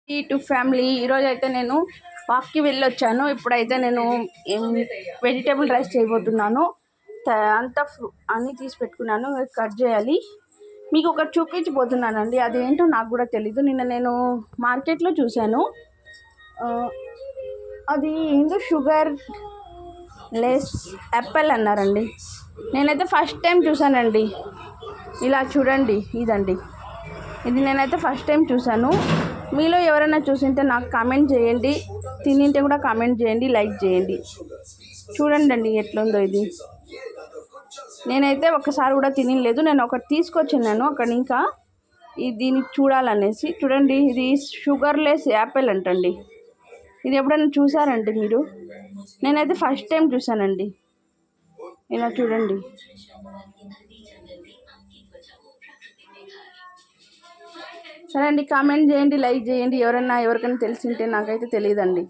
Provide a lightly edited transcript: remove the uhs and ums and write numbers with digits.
To family ఈరోజు అయితే నేను వాక్కి వెళ్ళొచ్చాను. ఇప్పుడైతే నేను వెజిటేబుల్ రైస్ చేయబోతున్నాను. అంతా అన్నీ తీసి పెట్టుకున్నాను, కట్ చేయాలి. మీకు ఒకటి చూపించబోతున్నానండి, అదేంటో నాకు కూడా తెలీదు. నిన్న నేను మార్కెట్లో చూశాను, అది ఏంటో షుగర్ లెస్ యాపిల్ అన్నారండి. నేనైతే ఫస్ట్ టైం చూశానండి. ఇలా చూడండి, ఇదండి, ఇది నేనైతే ఫస్ట్ టైం చూశాను. మీలో ఎవరైనా చూసింటే నాకు కామెంట్ చేయండి, తినింటే కూడా కామెంట్ చేయండి, లైక్ చేయండి. చూడండి అండి ఎట్లుందో ఇది. నేనైతే ఒకసారి కూడా తినలేదు. నేను ఒకటి తీసుకొచ్చినాను అక్కడ, ఇంకా దీన్ని చూడాలనేసి. చూడండి, ఇది షుగర్లెస్ యాపిల్ అంటండి. ఇది ఎప్పుడైనా చూసారండి మీరు? నేనైతే ఫస్ట్ టైం చూసానండి. ఇలా చూడండి. సరే అండి, కామెంట్ చేయండి, లైక్ చేయండి. ఎవరికైనా తెలిసింటే, నాకైతే తెలియదండి.